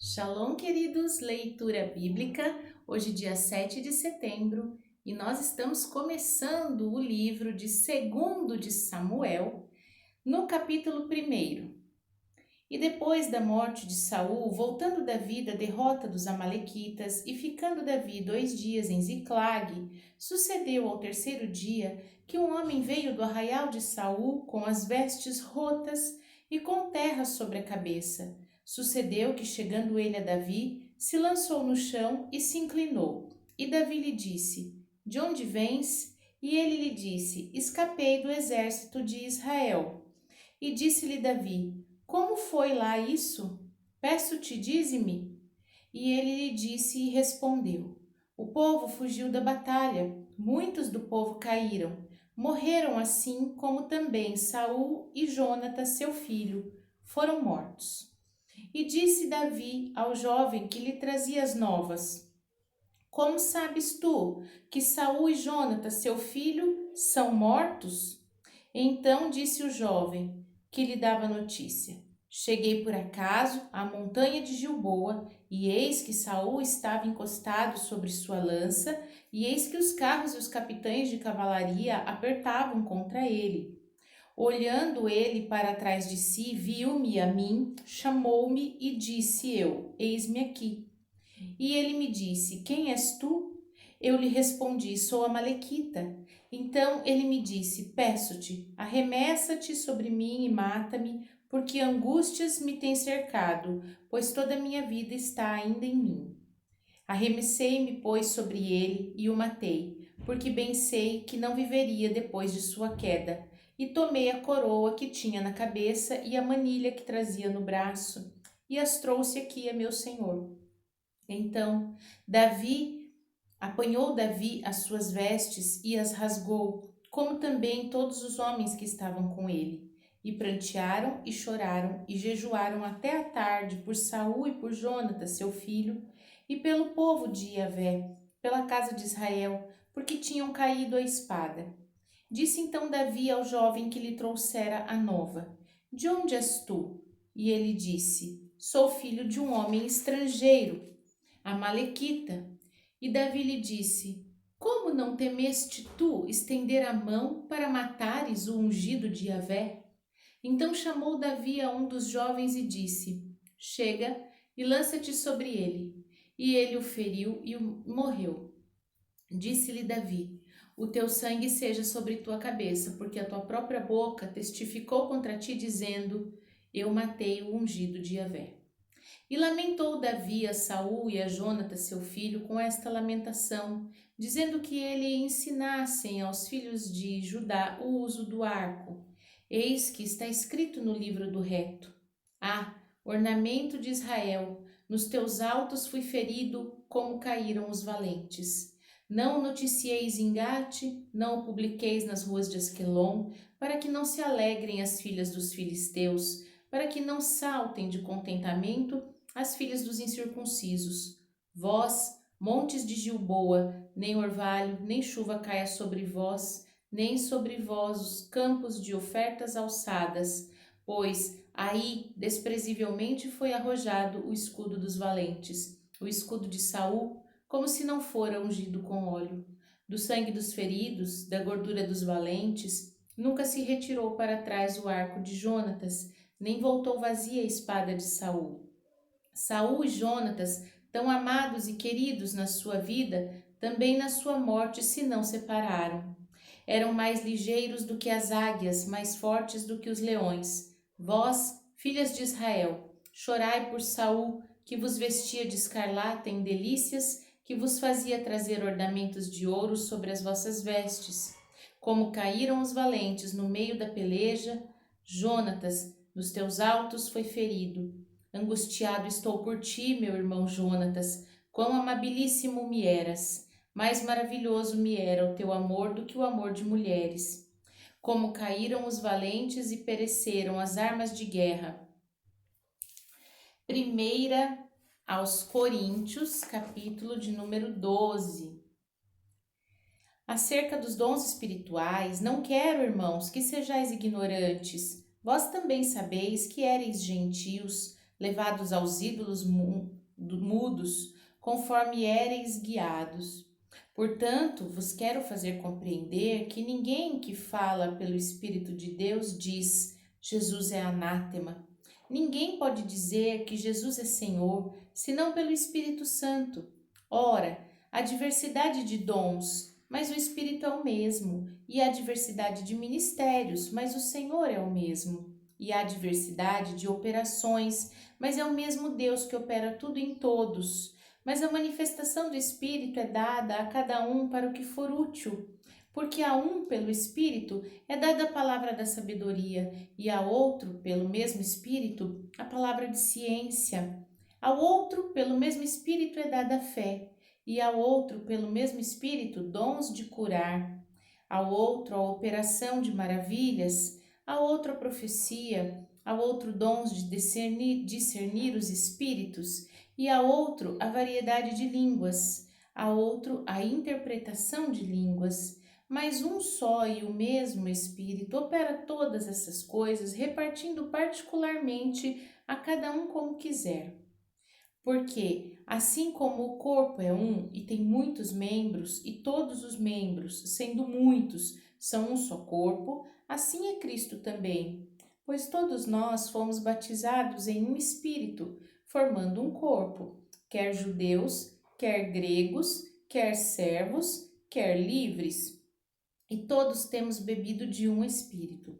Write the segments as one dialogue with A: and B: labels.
A: Shalom, queridos, leitura bíblica, hoje dia 7 de setembro, e nós estamos começando o livro de 2 de Samuel, no capítulo 1. E depois da morte de Saul, voltando Davi da derrota dos amalequitas e ficando Davi 2 dias em Ziclague, sucedeu ao 3º dia que um homem veio do arraial de Saul com as vestes rotas e com terra sobre a cabeça. Sucedeu que, chegando ele a Davi, se lançou no chão e se inclinou. E Davi lhe disse: De onde vens? E ele lhe disse: Escapei do exército de Israel. E disse-lhe Davi: Como foi lá isso? Peço-te, dize-me. E ele lhe disse e respondeu: O povo fugiu da batalha, muitos do povo caíram. Morreram assim como também Saul e Jonatas, seu filho, foram mortos. E disse Davi ao jovem que lhe trazia as novas: Como sabes tu que Saul e Jonatas, seu filho, são mortos? Então disse o jovem que lhe dava notícia: Cheguei por acaso à montanha de Gilboa, e eis que Saul estava encostado sobre sua lança, e eis que os carros e os capitães de cavalaria apertavam contra ele. Olhando ele para trás de si, viu-me a mim, chamou-me e disse eu: Eis-me aqui. E ele me disse: Quem és tu? Eu lhe respondi: Sou a Malequita. Então ele me disse: Peço-te, arremessa-te sobre mim e mata-me, porque angústias me têm cercado, pois toda a minha vida está ainda em mim. Arremessei-me, pois, sobre ele e o matei, porque bem sei que não viveria depois de sua queda. E tomei a coroa que tinha na cabeça e a manilha que trazia no braço, e as trouxe aqui a meu senhor. Então apanhou Davi as suas vestes e as rasgou, como também todos os homens que estavam com ele. E prantearam e choraram e jejuaram até a tarde por Saul e por Jonatas, seu filho, e pelo povo de Iavé, pela casa de Israel, porque tinham caído à espada. Disse então Davi ao jovem que lhe trouxera a nova: De onde és tu? E ele disse: Sou filho de um homem estrangeiro, amalequita. E Davi lhe disse: Como não temeste tu estender a mão para matares o ungido de Iavé? Então chamou Davi a um dos jovens e disse: Chega e lança-te sobre ele. E ele o feriu e morreu. Disse-lhe Davi: O teu sangue seja sobre tua cabeça, porque a tua própria boca testificou contra ti, dizendo: Eu matei o ungido de Iavé. E lamentou Davi a Saul e a Jonatas, seu filho, com esta lamentação, dizendo que ele ensinassem aos filhos de Judá o uso do arco. Eis que está escrito no livro do reto: ornamento de Israel, nos teus altos fui ferido, como caíram os valentes. Não o noticieis em Gate, não o publiqueis nas ruas de Asquelon, para que não se alegrem as filhas dos filisteus, para que não saltem de contentamento as filhas dos incircuncisos. Vós, montes de Gilboa, nem orvalho, nem chuva caia sobre vós, nem sobre vós os campos de ofertas alçadas, pois aí desprezivelmente foi arrojado o escudo dos valentes, o escudo de Saul, como se não fora ungido com óleo. Do sangue dos feridos, da gordura dos valentes, nunca se retirou para trás o arco de Jonatas, nem voltou vazia a espada de Saul. Saul e Jonatas, tão amados e queridos na sua vida, também na sua morte se não separaram. Eram mais ligeiros do que as águias, mais fortes do que os leões. Vós, filhas de Israel, chorai por Saul, que vos vestia de escarlata em delícias, que vos fazia trazer ornamentos de ouro sobre as vossas vestes. Como caíram os valentes no meio da peleja, Jonatas, nos teus altos foi ferido. Angustiado estou por ti, meu irmão Jonatas, quão amabilíssimo me eras. Mais maravilhoso me era o teu amor do que o amor de mulheres. Como caíram os valentes e pereceram as armas de guerra. Primeira aos Coríntios, capítulo de número 12. Acerca dos dons espirituais, não quero, irmãos, que sejais ignorantes. Vós também sabeis que éreis gentios, levados aos ídolos mudos, conforme éreis guiados. Portanto, vos quero fazer compreender que ninguém que fala pelo Espírito de Deus diz: Jesus é anátema. Ninguém pode dizer que Jesus é Senhor, senão pelo Espírito Santo. Ora, há diversidade de dons, mas o Espírito é o mesmo, e há diversidade de ministérios, mas o Senhor é o mesmo. E há diversidade de operações, mas é o mesmo Deus que opera tudo em todos. Mas a manifestação do Espírito é dada a cada um para o que for útil, porque a um, pelo Espírito, é dada a palavra da sabedoria, e a outro, pelo mesmo Espírito, a palavra de ciência. Ao outro, pelo mesmo Espírito, é dada a fé, e ao outro, pelo mesmo Espírito, dons de curar. Ao outro, a operação de maravilhas, ao outro, a profecia, ao outro, dons de discernir os espíritos, e a outro, a variedade de línguas, a outro, a interpretação de línguas. Mas um só e o mesmo Espírito opera todas essas coisas, repartindo particularmente a cada um como quiser. Porque, assim como o corpo é um e tem muitos membros, e todos os membros, sendo muitos, são um só corpo, assim é Cristo também. Pois todos nós fomos batizados em um Espírito, formando um corpo, quer judeus, quer gregos, quer servos, quer livres. E todos temos bebido de um Espírito.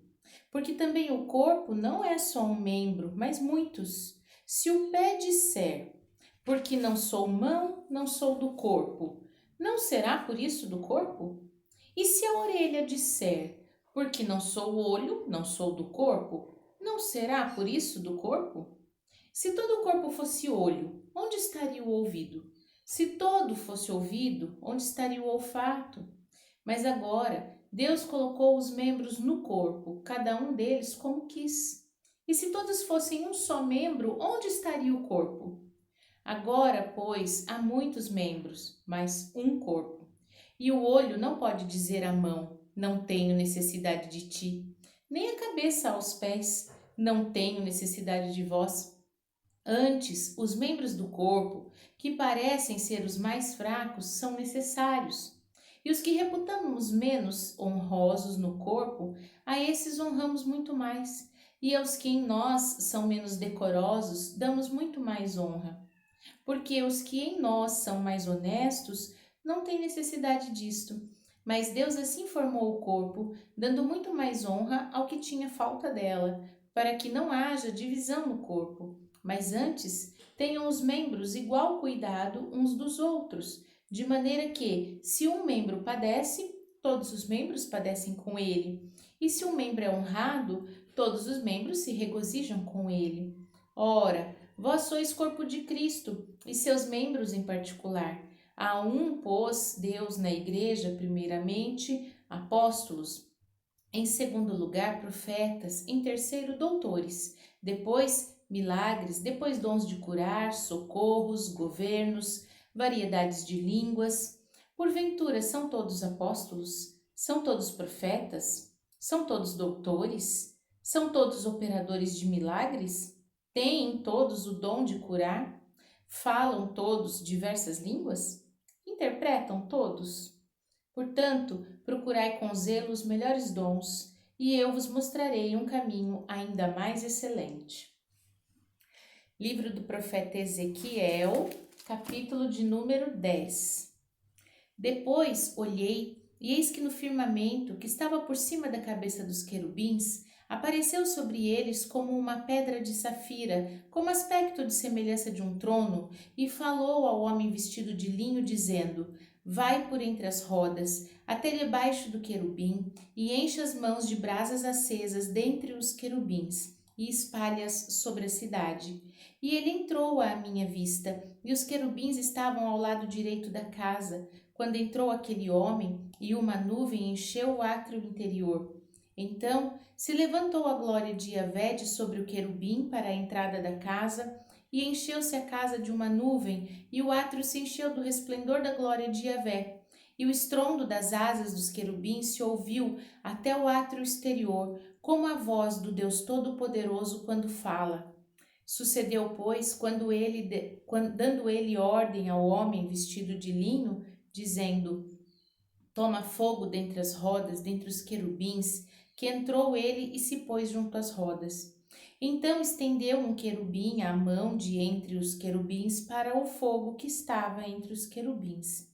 A: Porque também o corpo não é só um membro, mas muitos. Se o pé disser: porque não sou mão, não sou do corpo, não será por isso do corpo? E se a orelha disser: porque não sou olho, não sou do corpo, não será por isso do corpo? Se todo o corpo fosse olho, onde estaria o ouvido? Se todo fosse ouvido, onde estaria o olfato? Mas agora Deus colocou os membros no corpo, cada um deles como quis. E se todos fossem um só membro, onde estaria o corpo? Agora, pois, há muitos membros, mas um corpo. E o olho não pode dizer à mão: não tenho necessidade de ti, nem a cabeça aos pés: não tenho necessidade de vós. Antes, os membros do corpo, que parecem ser os mais fracos, são necessários. E os que reputamos menos honrosos no corpo, a esses honramos muito mais. E aos que em nós são menos decorosos, damos muito mais honra. Porque os que em nós são mais honestos não têm necessidade disto. Mas Deus assim formou o corpo, dando muito mais honra ao que tinha falta dela, para que não haja divisão no corpo. Mas antes, tenham os membros igual cuidado uns dos outros, de maneira que, se um membro padece, todos os membros padecem com ele. E se um membro é honrado, todos os membros se regozijam com ele. Ora, vós sois corpo de Cristo, e seus membros em particular. A um pôs Deus na igreja, primeiramente, apóstolos, em segundo lugar, profetas, em terceiro, doutores, depois, milagres, depois, dons de curar, socorros, governos, variedades de línguas. Porventura, são todos apóstolos? São todos profetas? São todos doutores? São todos operadores de milagres? Têm todos o dom de curar? Falam todos diversas línguas? Interpretam todos? Portanto, procurai com zelo os melhores dons, e eu vos mostrarei um caminho ainda mais excelente. Livro do profeta Ezequiel, capítulo de número 10. Depois olhei, e eis que no firmamento, que estava por cima da cabeça dos querubins, apareceu sobre eles como uma pedra de safira, com aspecto de semelhança de um trono, e falou ao homem vestido de linho, dizendo: vai por entre as rodas, até debaixo do querubim, e enche as mãos de brasas acesas dentre os querubins, e espalha-as sobre a cidade. E ele entrou à minha vista, e os querubins estavam ao lado direito da casa, quando entrou aquele homem, e uma nuvem encheu o átrio interior. Então se levantou a glória de Yahvé de sobre o querubim para a entrada da casa, e encheu-se a casa de uma nuvem, e o átrio se encheu do resplendor da glória de Yahvé. E o estrondo das asas dos querubins se ouviu até o átrio exterior, como a voz do Deus Todo-Poderoso quando fala. Sucedeu, pois, dando ele ordem ao homem vestido de linho, dizendo: Toma fogo dentre as rodas, dentre os querubins, que entrou ele e se pôs junto às rodas. Então estendeu um querubim a mão de entre os querubins para o fogo que estava entre os querubins.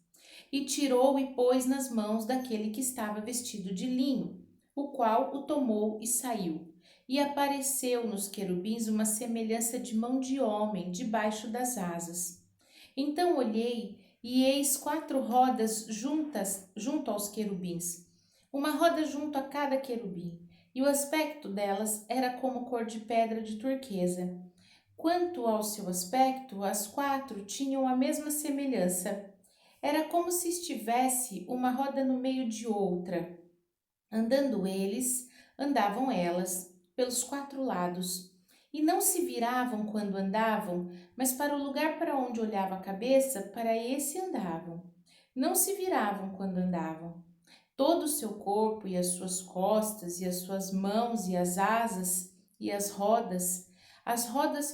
A: E tirou e pôs nas mãos daquele que estava vestido de linho, o qual o tomou e saiu. E apareceu nos querubins uma semelhança de mão de homem debaixo das asas. Então olhei, e eis 4 rodas junto aos querubins, uma roda junto a cada querubim, e o aspecto delas era como cor de pedra de turquesa. Quanto ao seu aspecto, as 4 tinham a mesma semelhança. Era como se estivesse uma roda no meio de outra. Andando eles, andavam elas, pelos 4 lados, e não se viravam quando andavam, mas para o lugar para onde olhava a cabeça, para esse andavam. Não se viravam quando andavam. Todo o seu corpo e as suas costas e as suas mãos e as asas e as rodas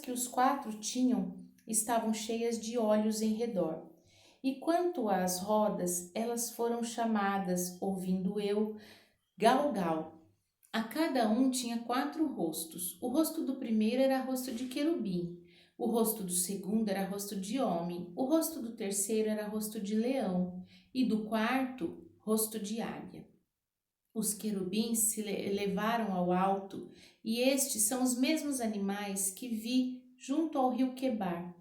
A: que os 4 tinham, estavam cheias de olhos em redor. E quanto às rodas, elas foram chamadas, ouvindo eu, Galgal. A cada um tinha 4 rostos. O rosto do primeiro era rosto de querubim. O rosto do segundo era rosto de homem. O rosto do terceiro era rosto de leão. E do quarto, rosto de águia. Os querubins se elevaram ao alto, e estes são os mesmos animais que vi junto ao rio Quebar.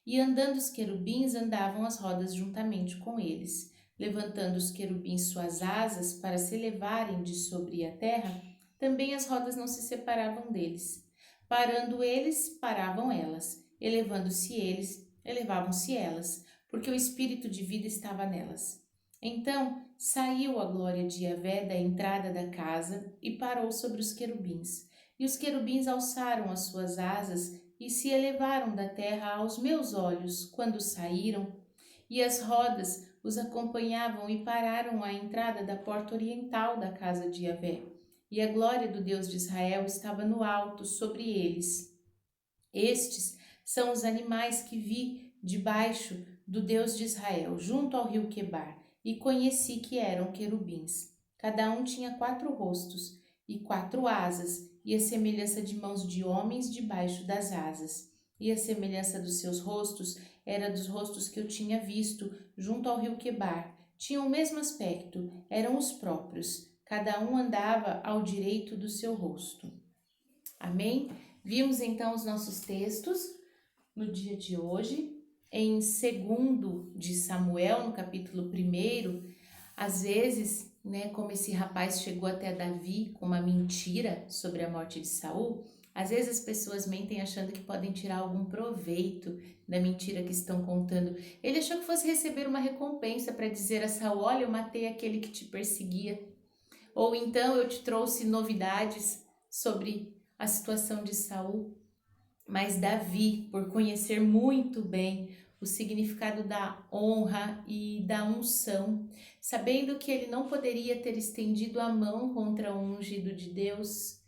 A: E andando os querubins, andavam as rodas juntamente com eles. Levantando os querubins suas asas para se elevarem de sobre a terra, também as rodas não se separavam deles. Parando eles, paravam elas. Elevando-se eles, elevavam-se elas, porque o espírito de vida estava nelas. Então saiu a glória de Yahvé da entrada da casa e parou sobre os querubins. E os querubins alçaram as suas asas e se elevaram da terra aos meus olhos quando saíram, e as rodas os acompanhavam e pararam à entrada da porta oriental da casa de Yahvé. E a glória do Deus de Israel estava no alto sobre eles. Estes são os animais que vi debaixo do Deus de Israel, junto ao rio Quebar, e conheci que eram querubins. Cada um tinha 4 rostos e 4 asas, e a semelhança de mãos de homens debaixo das asas. E a semelhança dos seus rostos era dos rostos que eu tinha visto junto ao rio Quebar. Tinham o mesmo aspecto, eram os próprios. Cada um andava ao direito do seu rosto. Amém? Vimos então os nossos textos no dia de hoje. Em 2 de Samuel, no capítulo 1, às vezes, como esse rapaz chegou até Davi com uma mentira sobre a morte de Saul, às vezes as pessoas mentem achando que podem tirar algum proveito da mentira que estão contando. Ele achou que fosse receber uma recompensa para dizer a Saul: olha, eu matei aquele que te perseguia. Ou então eu te trouxe novidades sobre a situação de Saul. Mas Davi, por conhecer muito bem o significado da honra e da unção, sabendo que ele não poderia ter estendido a mão contra o ungido de Deus,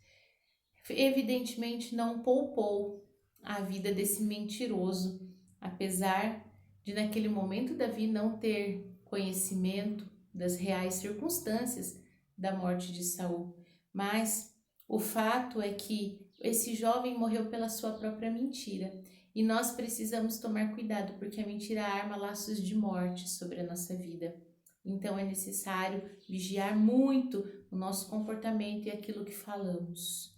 A: evidentemente não poupou a vida desse mentiroso, apesar de naquele momento Davi não ter conhecimento das reais circunstâncias da morte de Saul. Mas o fato é que esse jovem morreu pela sua própria mentira. E nós precisamos tomar cuidado, porque a mentira arma laços de morte sobre a nossa vida. Então é necessário vigiar muito o nosso comportamento e aquilo que falamos.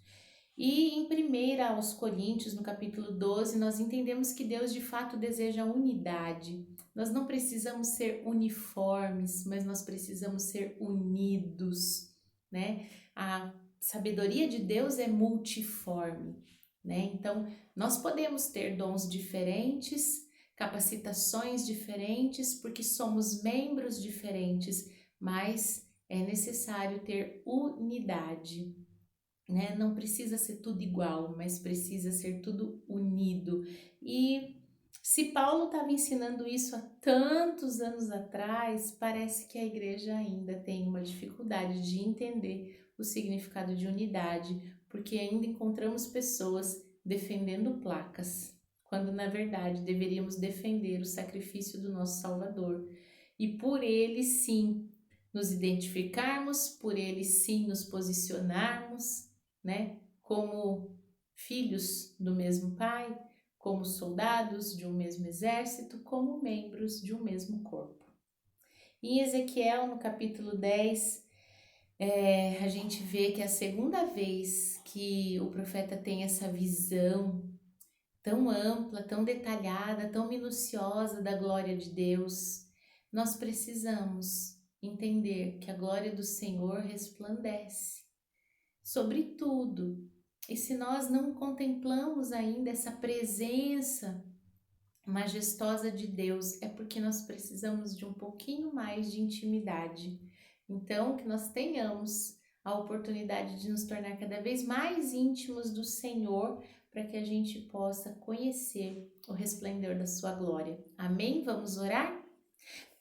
A: E em 1 aos Coríntios, no capítulo 12, nós entendemos que Deus de fato deseja unidade. Nós não precisamos ser uniformes, mas nós precisamos ser unidos, né? A sabedoria de Deus é multiforme, né? Então, nós podemos ter dons diferentes, capacitações diferentes, porque somos membros diferentes, mas é necessário ter unidade, né? Não precisa ser tudo igual, mas precisa ser tudo unido. E se Paulo estava ensinando isso há tantos anos atrás, parece que a igreja ainda tem uma dificuldade de entender o significado de unidade, porque ainda encontramos pessoas defendendo placas, quando na verdade deveríamos defender o sacrifício do nosso Salvador e por ele sim nos identificarmos, por ele sim nos posicionarmos, né, como filhos do mesmo Pai, como soldados de um mesmo exército, como membros de um mesmo corpo. Em Ezequiel, no capítulo 10, a gente vê que é a segunda vez que o profeta tem essa visão tão ampla, tão detalhada, tão minuciosa da glória de Deus. Nós precisamos entender que a glória do Senhor resplandece sobre tudo. E se nós não contemplamos ainda essa presença majestosa de Deus, é porque nós precisamos de um pouquinho mais de intimidade. Então, que nós tenhamos a oportunidade de nos tornar cada vez mais íntimos do Senhor, para que a gente possa conhecer o resplendor da sua glória. Amém? Vamos orar?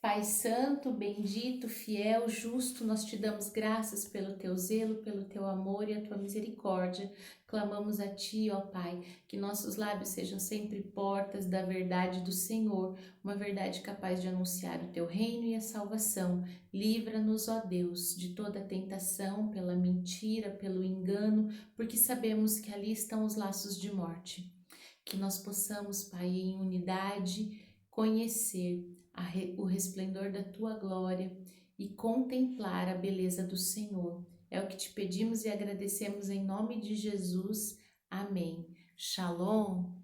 A: Pai santo, bendito, fiel, justo, nós te damos graças pelo teu zelo, pelo teu amor e a tua misericórdia. Clamamos a ti, ó Pai, que nossos lábios sejam sempre portas da verdade do Senhor, uma verdade capaz de anunciar o teu reino e a salvação. Livra-nos, ó Deus, de toda tentação, pela mentira, pelo engano, porque sabemos que ali estão os laços de morte. Que nós possamos, Pai, em unidade, conhecer o resplendor da tua glória e contemplar a beleza do Senhor. É o que te pedimos e agradecemos em nome de Jesus. Amém. Shalom.